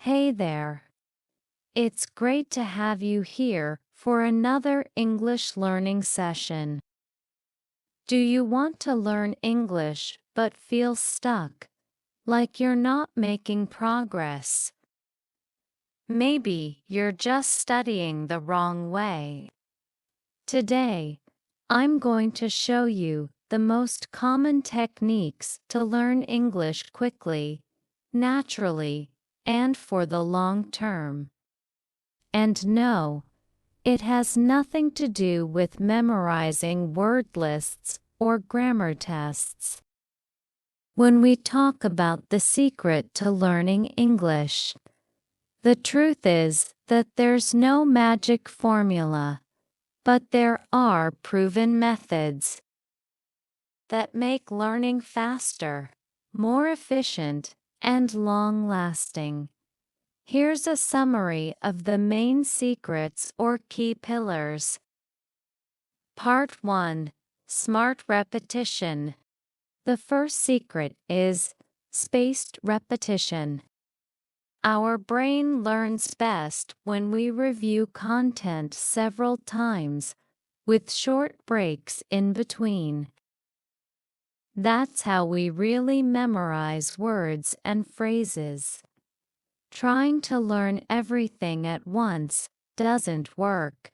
Hey there! It's great to have you here for another English learning session. Do you want to learn English but feel stuck, like you're not making progress? Maybe you're just studying the wrong way. Today, I'm going to show you the most common techniques to learn English quickly, naturally, and for the long term. And no, it has nothing to do with memorizing word lists or grammar tests. When we talk about the secret to learning English, the truth is that there's no magic formula, but there are proven methods that make learning faster, more efficient, and long-lasting. Here's a summary of the main secrets or key pillars. Part 1. Smart repetition. The first secret is spaced repetition. Our brain learns best when we review content several times, with short breaks in between. That's how we really memorize words and phrases. Trying to learn everything at once doesn't work.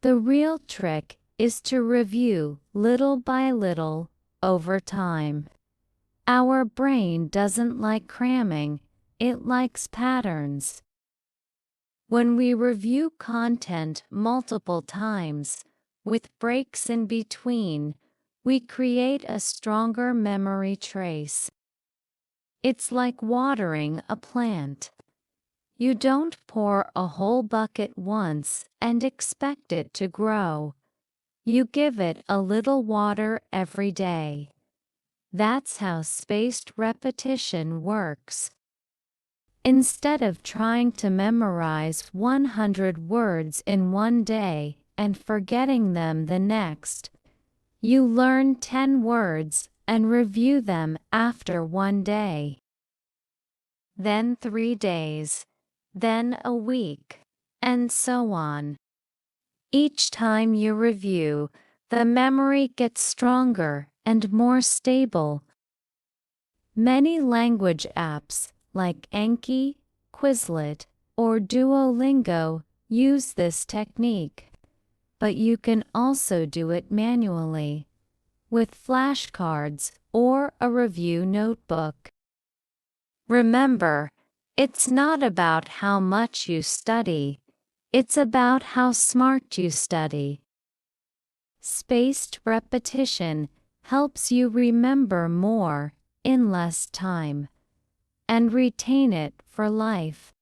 The real trick is to review little by little, over time. Our brain doesn't like cramming, it likes patterns. When we review content multiple times, with breaks in between, we create a stronger memory trace. It's like watering a plant. You don't pour a whole bucket once and expect it to grow. You give it a little water every day. That's how spaced repetition works. Instead of trying to memorize 100 words in one day and forgetting them the next, you learn 10 words and review them after one day. Then 3 days, then a week, and so on. Each time you review, the memory gets stronger and more stable. Many language apps like Anki, Quizlet, or Duolingo use this technique, but you can also do it manually, with flashcards or a review notebook. Remember, it's not about how much you study, it's about how smart you study. Spaced repetition helps you remember more in less time and retain it for life.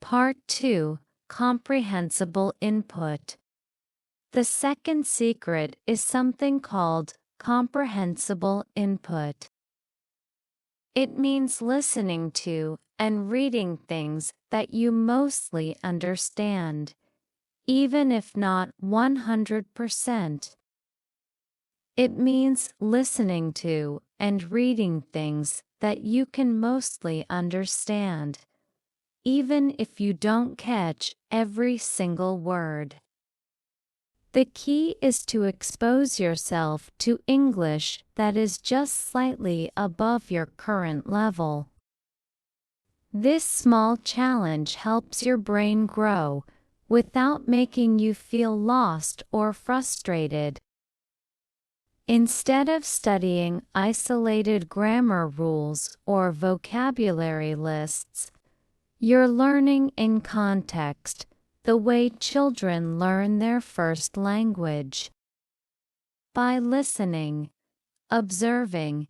Part 2. Comprehensible input. The second secret is something called comprehensible input. It means listening to and reading things that you mostly understand, even if not 100%. It means listening to and reading things that you can mostly understand, even if you don't catch every single word. The key is to expose yourself to English that is just slightly above your current level. This small challenge helps your brain grow without making you feel lost or frustrated. Instead of studying isolated grammar rules or vocabulary lists, you're learning in context, the way children learn their first language. By listening, observing,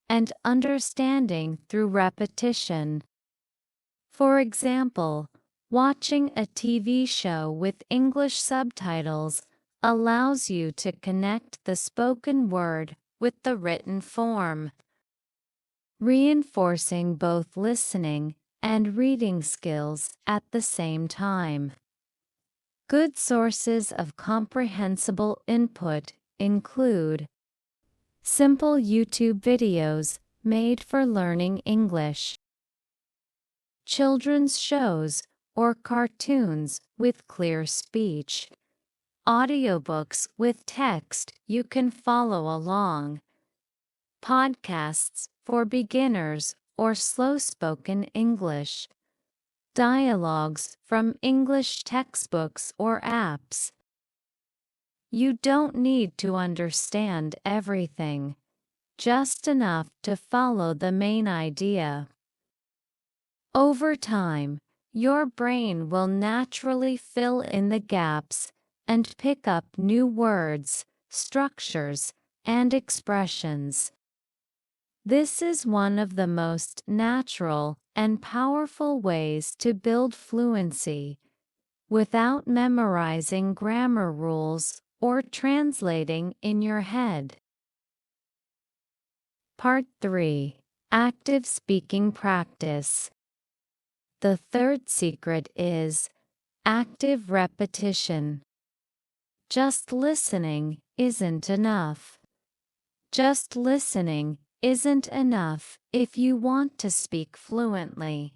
and understanding through repetition. For example, watching a TV show with English subtitles allows you to connect the spoken word with the written form, reinforcing both listening and reading skills at the same time. Good sources of comprehensible input include simple YouTube videos made for learning English, children's shows, or cartoons with clear speech. Audiobooks with text you can follow along. Podcasts for beginners or slow-spoken English. Dialogues from English textbooks or apps. You don't need to understand everything, just enough to follow the main idea. Over time, your brain will naturally fill in the gaps and pick up new words, structures, and expressions. This is one of the most natural and powerful ways to build fluency, without memorizing grammar rules or translating in your head. Part 3. Active speaking practice. The third secret is active repetition. Just listening isn't enough. Just listening isn't enough if you want to speak fluently.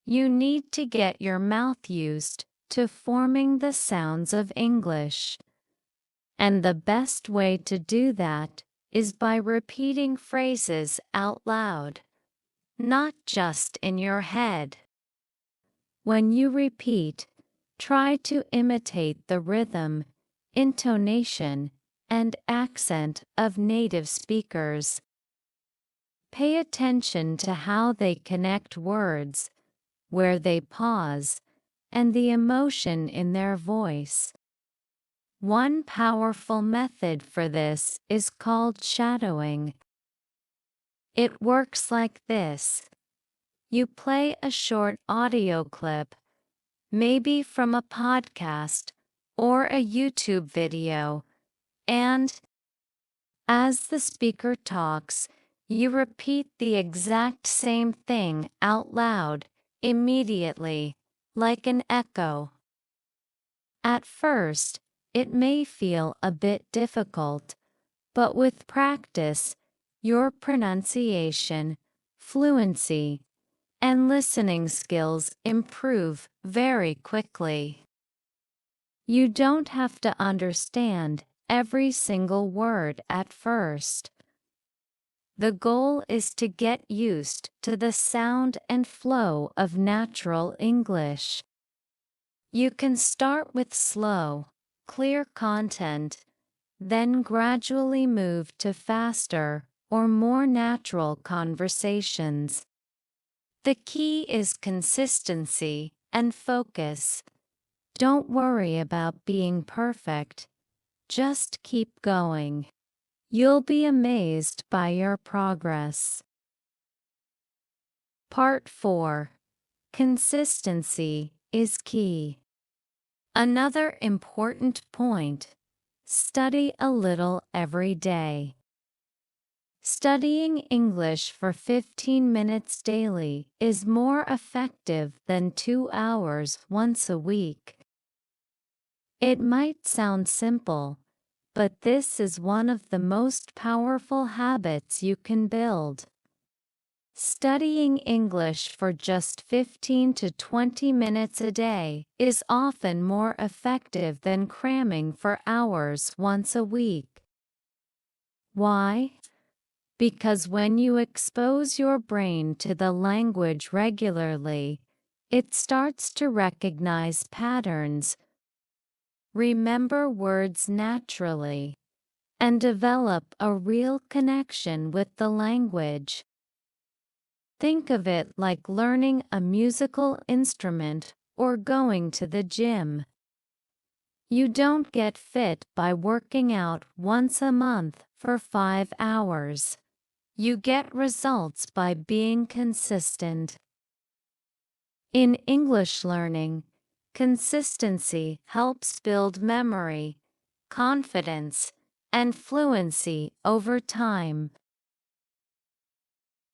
You need to get your mouth used to forming the sounds of English. And the best way to do that is by repeating phrases out loud, not just in your head. When you repeat, try to imitate the rhythm, intonation, and accent of native speakers. Pay attention to how they connect words, where they pause, and the emotion in their voice. One powerful method for this is called shadowing. It works like this. You play a short audio clip, maybe from a podcast or a YouTube video, and as the speaker talks, you repeat the exact same thing out loud, immediately, like an echo. At first, it may feel a bit difficult, but with practice, your pronunciation, fluency, and listening skills improve very quickly. You don't have to understand every single word at first. The goal is to get used to the sound and flow of natural English. You can start with slow, clear content, then gradually move to faster or more natural conversations. The key is consistency and focus. Don't worry about being perfect. Just keep going. You'll be amazed by your progress. Part 4. Consistency is key. Another important point: study a little every day. Studying English for 15 minutes daily is more effective than 2 hours once a week. It might sound simple, but this is one of the most powerful habits you can build. Studying English for just 15 to 20 minutes a day is often more effective than cramming for hours once a week. Why? Because when you expose your brain to the language regularly, it starts to recognize patterns, remember words naturally, and develop a real connection with the language. Think of it like learning a musical instrument or going to the gym. You don't get fit by working out once a month for 5 hours. You get results by being consistent. In English learning, consistency helps build memory, confidence, and fluency over time.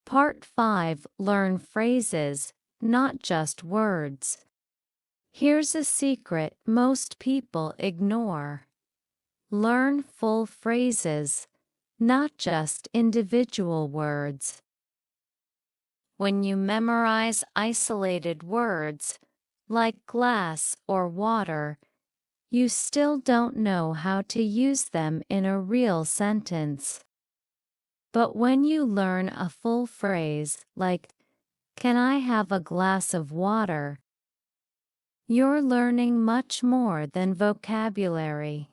Part 5. Learn phrases, not just words. Here's a secret most people ignore. Learn full phrases, not just individual words. when you memorize isolated words, like glass or water, you still don't know how to use them in a real sentence. But when you learn a full phrase, like, "Can I have a glass of water?" you're learning much more than vocabulary.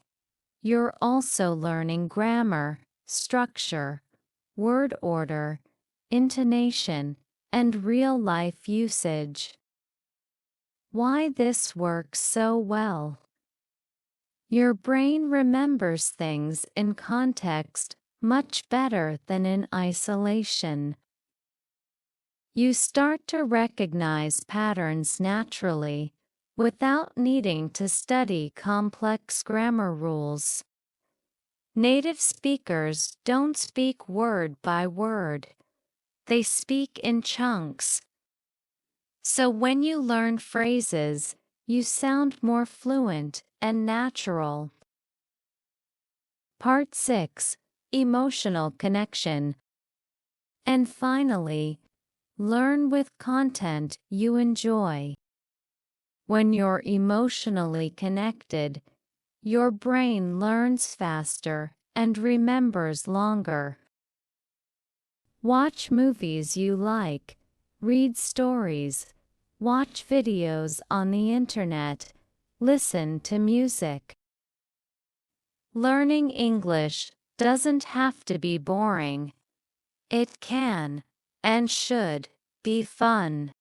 You're also learning grammar, structure, word order, intonation, and real-life usage. Why this works so well? Your brain remembers things in context much better than in isolation. You start to recognize patterns naturally, without needing to study complex grammar rules. Native speakers don't speak word by word. They speak in chunks. So when you learn phrases, you sound more fluent and natural. Part 6. Emotional connection. And finally, learn with content you enjoy. When you're emotionally connected, your brain learns faster and remembers longer. Watch movies you like, read stories, watch videos on the internet, listen to music. Learning English doesn't have to be boring. It can, and should, be fun.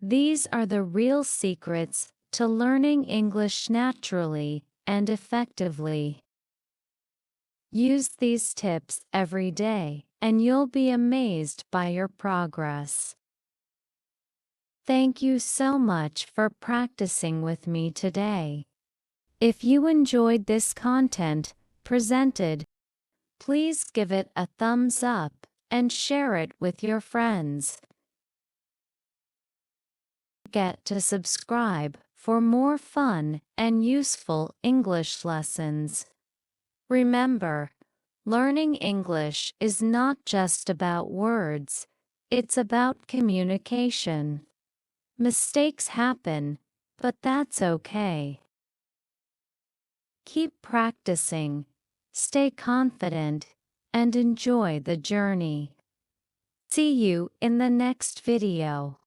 These are the real secrets to learning English naturally and effectively. Use these tips every day, and you'll be amazed by your progress. Thank you so much for practicing with me today. If you enjoyed this content presented, please give it a thumbs up and share it with your friends. Don't forget to subscribe for more fun and useful English lessons. Remember, learning English is not just about words, it's about communication. Mistakes happen, but that's okay. Keep practicing, stay confident, and enjoy the journey. See you in the next video.